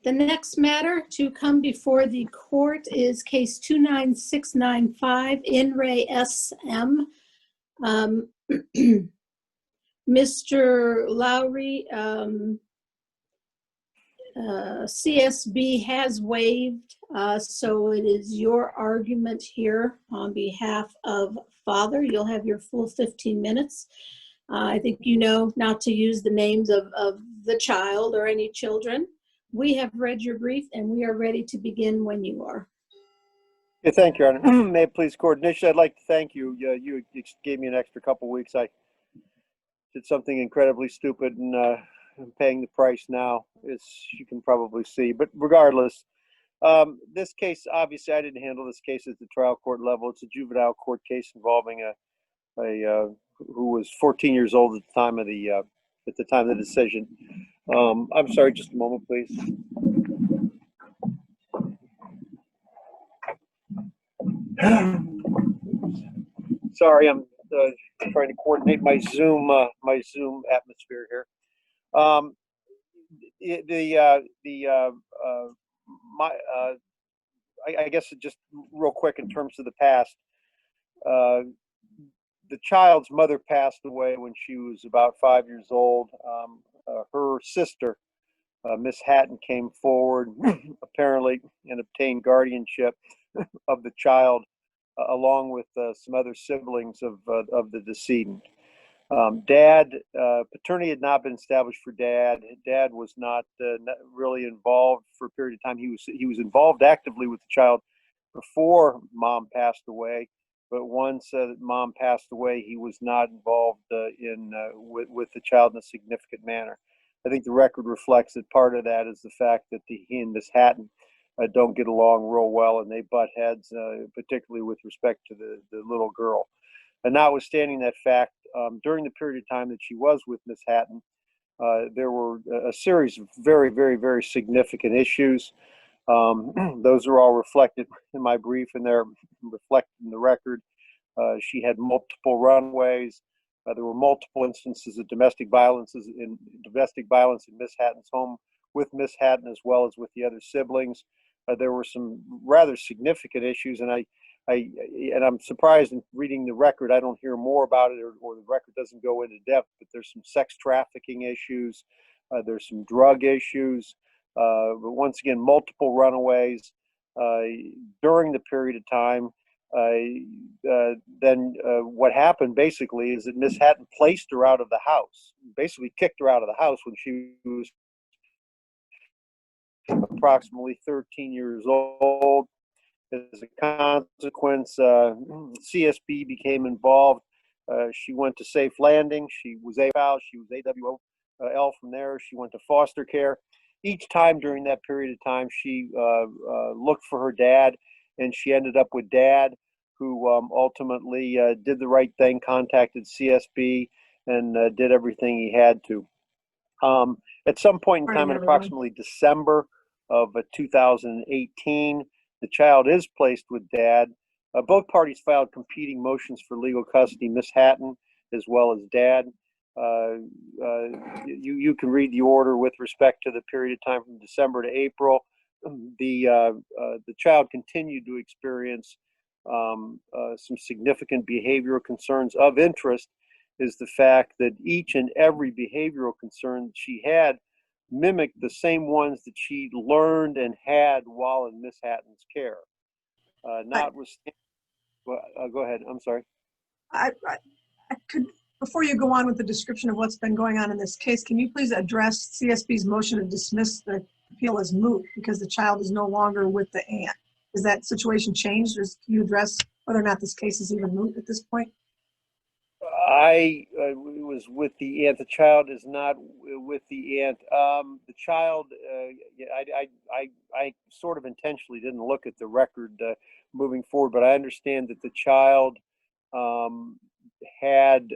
The next matter to come before the court is case 29695 in re SM. Mr. Lowry, CSB has waived, so it is your argument here on behalf of father. You'll have your full 15 minutes. I think you know not to use the names of the child or any children. We have read your brief and we are ready to begin when you are. Yeah, thank you, Your Honor. May it please court. Initially, I'd like to thank you. You gave me an extra couple weeks. I did something incredibly stupid, and I'm paying the price now, as you can probably see. But regardless, this case, obviously, I didn't handle this case at the trial court level. It's a juvenile court case involving a who was 14 years old at the time of the decision. I'm sorry, just a moment, please. Sorry, I'm trying to coordinate my Zoom atmosphere here. I guess just real quick in terms of the past. The child's mother passed away when she was about 5 years old. Her sister, Miss Hatton, came forward apparently and obtained guardianship of the child, along with some other siblings of the decedent. Paternity had not been established for Dad. Dad was not really involved for a period of time. He was involved actively with the child before Mom passed away, but once Mom passed away, he was not involved with the child in a significant manner. I think the record reflects that part of that is the fact that he and Miss Hatton don't get along real well, and they butt heads, particularly with respect to the little girl. And notwithstanding that fact, during the period of time that she was with Miss Hatton, there were a series of very, very, very significant issues. Those are all reflected in my brief, and they're reflected in the record. She had multiple runways. There were multiple instances of domestic violence in Miss Hatton's home with Miss Hatton, as well as with the other siblings. There were some rather significant issues, and I'm surprised in reading the record I don't hear more about it, or the record doesn't go into depth. But there's some sex trafficking issues, there's some drug issues, but once again, multiple runaways during the period of time. Then what happened basically is that Miss Hatton placed her out of the house, basically kicked her out of the house when she was approximately 13 years old. As a consequence, CSB became involved. She went to Safe Landing. She was AWOL. She was AWOL from there. She went to foster care. Each time during that period of time, she looked for her dad, and she ended up with Dad, who ultimately did the right thing, contacted CSB, and did everything he had to. At some point in time, in approximately December of 2018, the child is placed with Dad. Both parties filed competing motions for legal custody, Miss Hatton as well as Dad. You can read the order with respect to the period of time from December to April. The child continued to experience some significant behavioral concerns. Of interest is the fact that each and every behavioral concern she had mimicked the same ones that she learned and had while in Miss Hatton's care. Notwithstanding, go ahead. I'm sorry. I could, before you go on with the description of what's been going on in this case, can you please address CSB's motion to dismiss the appeal as moot because the child is no longer with the aunt? Is that situation changed? Can you address whether or not this case is even moot at this point? I was with the aunt. The child is not with the aunt. The child, I sort of intentionally didn't look at the record moving forward, but I understand that the child had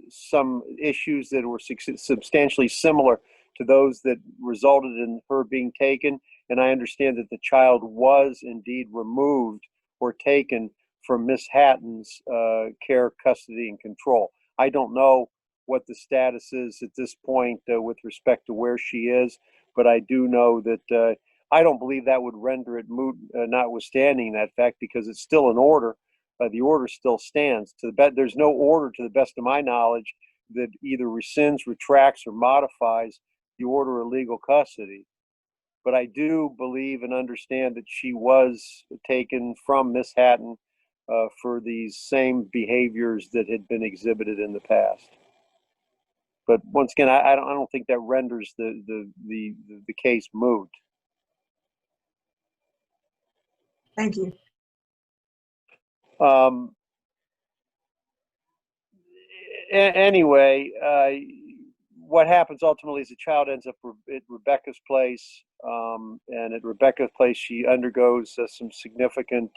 some issues that were substantially similar to those that resulted in her being taken. And I understand that the child was indeed removed or taken from Miss Hatton's care, custody, and control. I don't know what the status is at this point with respect to where she is, but I do know that I don't believe that would render it moot, notwithstanding that fact, because it's still an order. The order still stands. There's no order, to the best of my knowledge, that either rescinds, retracts, or modifies the order of legal custody. But I do believe and understand that she was taken from Miss Hatton for these same behaviors that had been exhibited in the past. But once again, I don't think that renders the case moot. Thank you. Anyway, what happens ultimately is the child ends up at Rebecca's place, and at Rebecca's place, she undergoes some significant,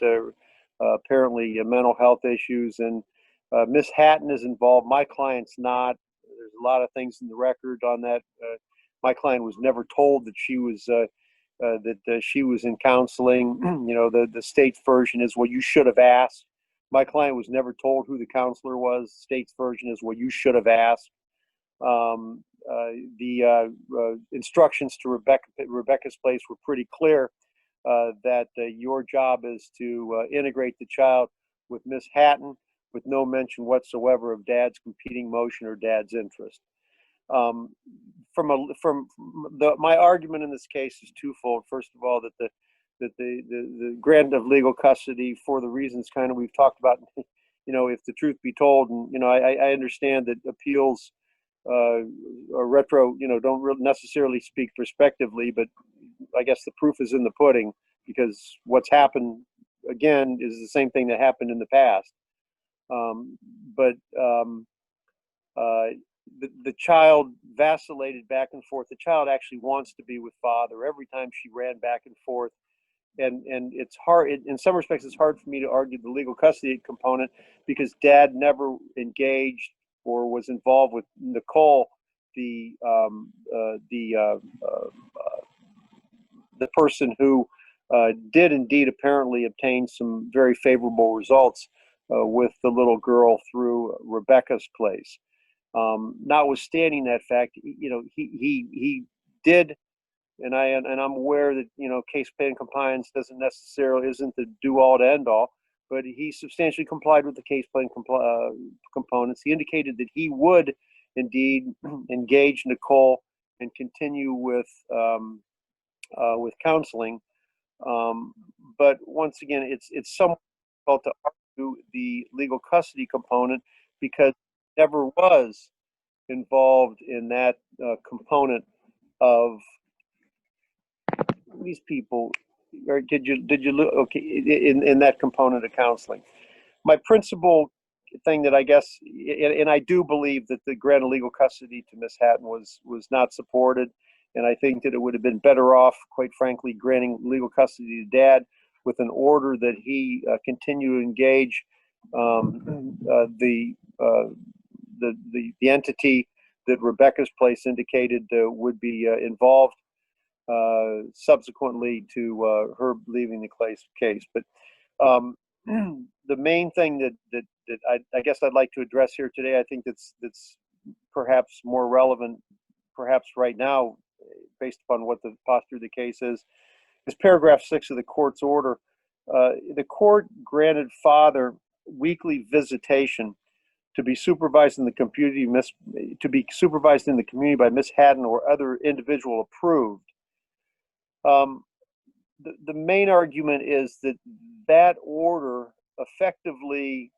apparently, mental health issues, and Miss Hatton is involved. My client's not. There's a lot of things in the record on that. My client was never told that she was she was in counseling. You know, the state's version is, well, you should have asked. My client was never told who the counselor was. State's version is, well, you should have asked. The instructions to Rebecca's place were pretty clear, that your job is to integrate the child with Miss Hatton, with no mention whatsoever of Dad's competing motion or Dad's interest. My argument in this case is twofold. First of all, that the grant of legal custody, for the reasons kind of we've talked about, you know, if the truth be told, and you know, I understand that appeals or retro, you know, don't really necessarily speak prospectively, but I guess the proof is in the pudding, because what's happened again is the same thing that happened in the past. The child vacillated back and forth. The child actually wants to be with father every time she ran back and forth. And it's hard, in some respects, it's hard for me to argue the legal custody component, because Dad never engaged or was involved with Nicole, the person who did indeed apparently obtain some very favorable results with the little girl through Rebecca's place. Notwithstanding that fact, you know, he did, and I'm aware that, you know, case plan compliance isn't the do all to end all, but he substantially complied with the case plan components. He indicated that he would indeed engage Nicole and continue with counseling. But once again, it's somewhat difficult to argue the legal custody component, because it never was involved in that component of these people. Or did you look okay in that component of counseling? My principal thing that I guess, and I do believe that the grant of legal custody to Miss Hatton was not supported, and I think that it would have been better off, quite frankly, granting legal custody to Dad with an order that he continue to engage the entity that Rebecca's place indicated would be involved subsequently to her leaving the case. But the main thing that I guess I'd like to address here today, I think that's perhaps more relevant, perhaps right now, based upon what the posture of the case is paragraph 6 of the court's order. The court granted father weekly visitation to be supervised in the community by Miss Hatton or other individual approved. The main argument is that order effectively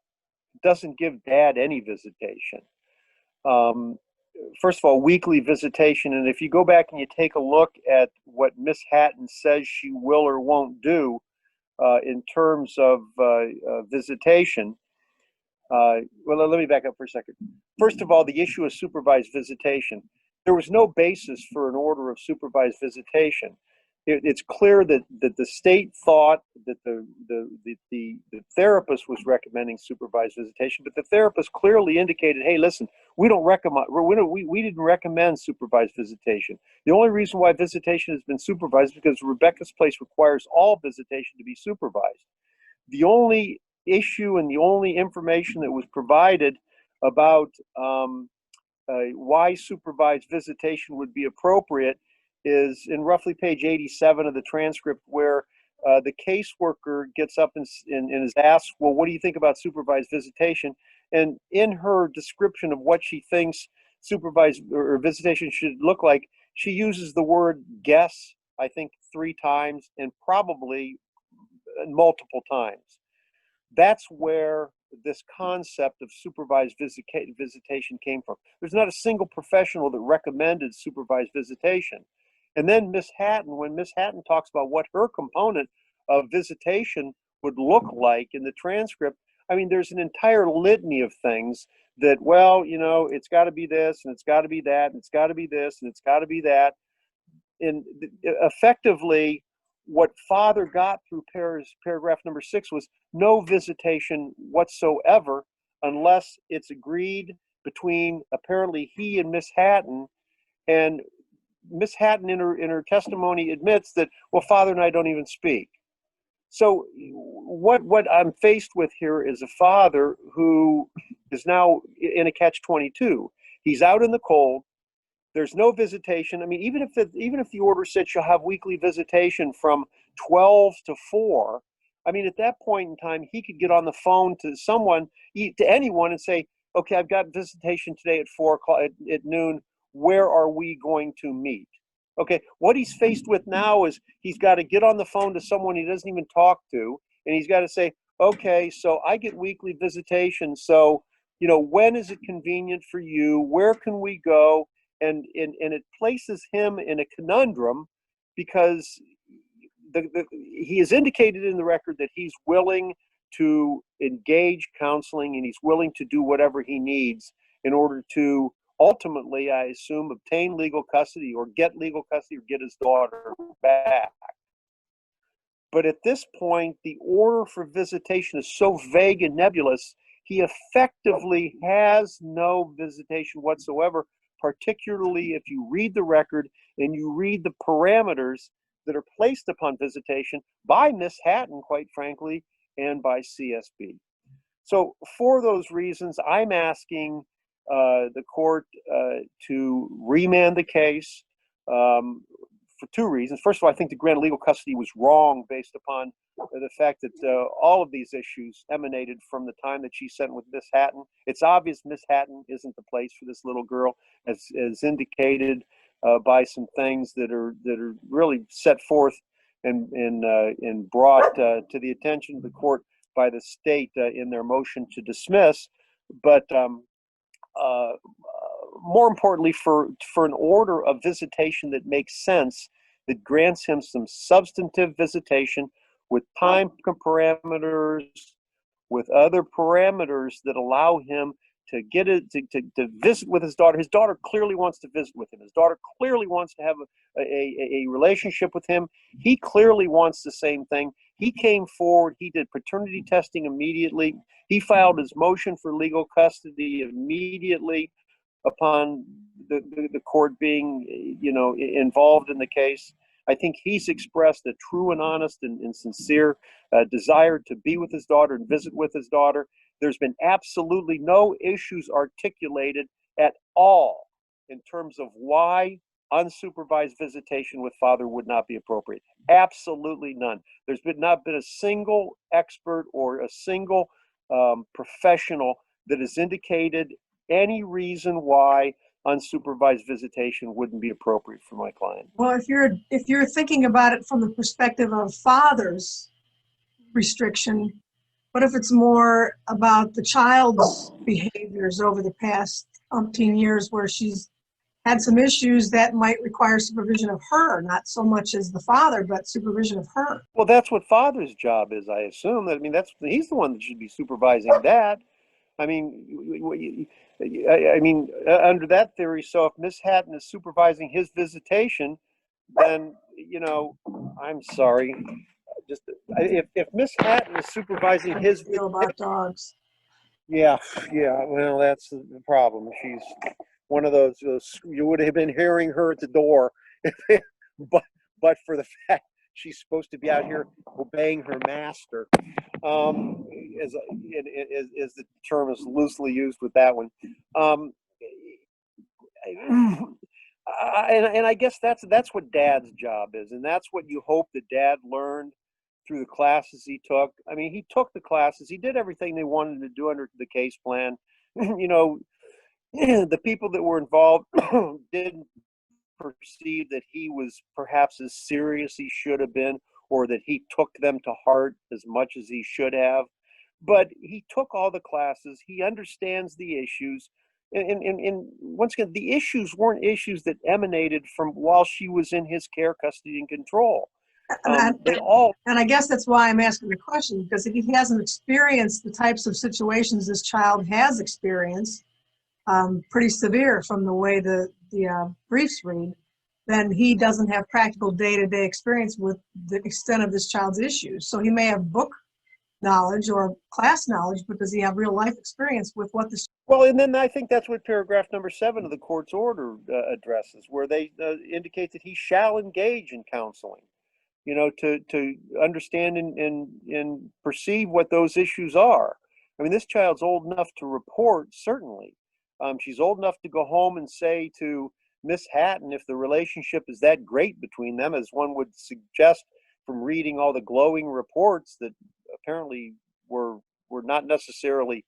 doesn't give Dad any visitation. First of all, weekly visitation, and if you go back and you take a look at what Miss Hatton says she will or won't do in terms of visitation, well, let me back up for a second. First of all, the issue of supervised visitation. There was no basis for an order of supervised visitation. It's clear that the state thought that the therapist was recommending supervised visitation, but the therapist clearly indicated, hey, listen, we didn't recommend supervised visitation. The only reason why visitation has been supervised is because Rebecca's place requires all visitation to be supervised. The only issue and the only information that was provided about why supervised visitation would be appropriate is in roughly page 87 of the transcript, where the caseworker gets up and is asked, well, what do you think about supervised visitation? And in her description of what she thinks supervised or visitation should look like, she uses the word guess, I think 3 times, and probably multiple times. That's where this concept of supervised visitation came from. There's not a single professional that recommended supervised visitation. And then Miss Hatton, when Miss Hatton talks about what her component of visitation would look like in the transcript, I mean, there's an entire litany of things that, well, you know, it's got to be this, and it's got to be that, and it's got to be this, and it's got to be that. And effectively, what Father got through paragraph number 6 was no visitation whatsoever unless it's agreed between apparently he and Miss Hatton. And Miss Hatton in her testimony admits that, well, Father and I don't even speak. So what I'm faced with here is a father who is now in a catch-22. He's out in the cold. There's no visitation. I mean, even if the order said she'll have weekly visitation from 12 to 4, I mean, at that point in time, he could get on the phone to someone, to anyone, and say, okay, I've got visitation today at 4 o'clock at noon. Where are we going to meet? Okay, what he's faced with now is he's got to get on the phone to someone he doesn't even talk to, and he's got to say, okay, so I get weekly visitation, so, you know, when is it convenient for you? Where can we go? And it places him in a conundrum, because he has indicated in the record that he's willing to engage counseling, and he's willing to do whatever he needs in order to ultimately, I assume, obtain legal custody or get legal custody or get his daughter back. But at this point, the order for visitation is so vague and nebulous, he effectively has no visitation whatsoever, particularly if you read the record and you read the parameters that are placed upon visitation by Miss Hatton, quite frankly, and by CSB. So for those reasons, I'm asking the court to remand the case for 2 reasons. First of all, I think the grant of legal custody was wrong based upon the fact that all of these issues emanated from the time that she sent with Miss Hatton. It's obvious Miss Hatton isn't the place for this little girl, as indicated by some things that are really set forth and brought to the attention of the court by the state in their motion to dismiss. But more importantly, for an order of visitation that makes sense, that grants him some substantive visitation with time parameters, with other parameters that allow him to get it to visit with his daughter. His daughter clearly wants to visit with him. His daughter clearly wants to have a relationship with him. He clearly wants the same thing. He came forward. He did paternity testing immediately. He filed his motion for legal custody immediately upon the court being, you know, involved in the case. I think he's expressed a true and honest and sincere desire to be with his daughter and visit with his daughter. There's been absolutely no issues articulated at all in terms of why unsupervised visitation with father would not be appropriate. Absolutely none. There's not been a single expert or a single professional that has indicated any reason why unsupervised visitation wouldn't be appropriate for my client. Well, if you're thinking about it from the perspective of father's restriction, what if it's more about the child's behaviors over the past umpteen years, where she's had some issues that might require supervision of her, not so much as the father, but supervision of her? Well, that's what father's job is, I assume. I mean, he's the one that should be supervising that. I mean, under that theory, so if Miss Hatton is supervising his visitation, then, you know, I'm sorry. Just if Miss Hatton is supervising his Feel about dogs. yeah, well, that's the problem. She's one of those you would have been hearing her at the door, but for the fact she's supposed to be out here obeying her master, as the term is loosely used with that one. And I guess that's what dad's job is, and that's what you hope that dad learned through the classes he took. I mean, he took the classes, he did everything they wanted to do under the case plan. You know, the people that were involved didn't perceive that he was perhaps as serious he should have been, or that he took them to heart as much as he should have. But he took all the classes, he understands the issues. And once again, the issues weren't issues that emanated from while she was in his care, custody, and control. They all. And I guess that's why I'm asking the question, because if he hasn't experienced the types of situations this child has experienced, pretty severe from the way the briefs read, then he doesn't have practical day-to-day experience with the extent of this child's issues. So he may have book knowledge or class knowledge, but does he have real life experience with what this? Well, and then I think that's what paragraph number 7 of the court's order addresses, where they indicate that he shall engage in counseling, you know, to understand and perceive what those issues are. I mean, this child's old enough to report, certainly. She's old enough to go home and say to Miss Hatton, if the relationship is that great between them, as one would suggest from reading all the glowing reports that apparently were not necessarily,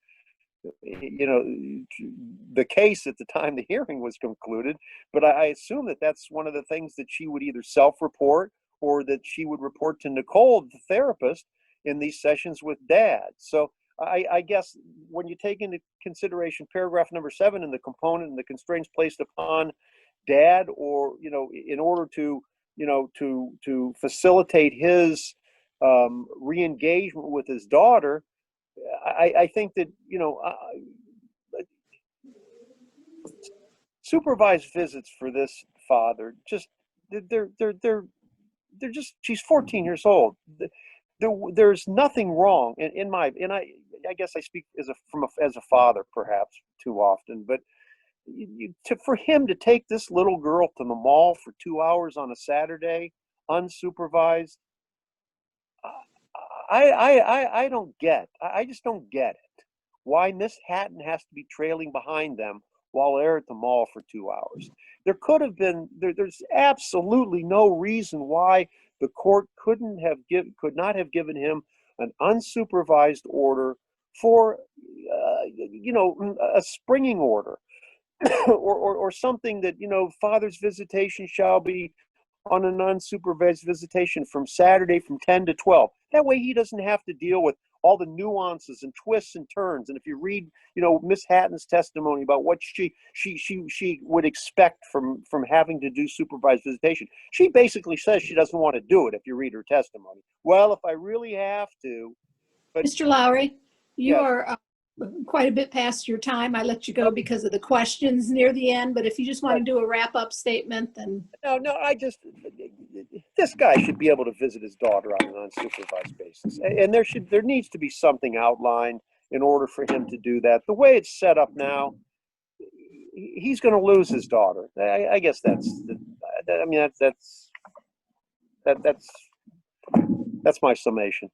you know, the case at the time the hearing was concluded. But I assume that that's one of the things that she would either self-report or that she would report to Nicole, the therapist, in these sessions with dad. So I guess when you take into consideration paragraph number 7 and the component and the constraints placed upon dad, or, you know, in order to, you know, to facilitate his re-engagement with his daughter, I think that, you know, supervised visits for this father, just they're just, she's 14 years old. There's nothing wrong in my, and I guess I speak as a father perhaps too often, but for him to take this little girl to the mall for 2 hours on a Saturday unsupervised, I don't get. I just don't get it. Why Miss Hatton has to be trailing behind them while they're at the mall for 2 hours. There could have been. There's absolutely no reason why the court could not have given him an unsupervised order for, you know, a springing order, or something that, you know, father's visitation shall be on an unsupervised visitation from Saturday from 10 to 12. That way he doesn't have to deal with all the nuances and twists and turns. And if you read, you know, Miss Hatton's testimony about what she would expect from having to do supervised visitation, she basically says she doesn't want to do it if you read her testimony. Well, if I really have to. But Mr. Lowry, you yes. are quite a bit past your time. I let you go because of the questions near the end, but if you just want to do a wrap-up statement, then. No, this guy should be able to visit his daughter on an unsupervised basis. And there needs to be something outlined in order for him to do that. The way it's set up now, he's going to lose his daughter. I guess that's my summation.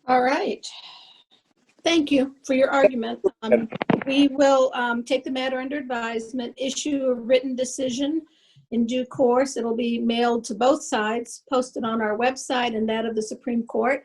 All right. Thank you for your argument. We will take the matter under advisement, issue a written decision in due course. It'll be mailed to both sides, posted on our website and that of the Supreme Court.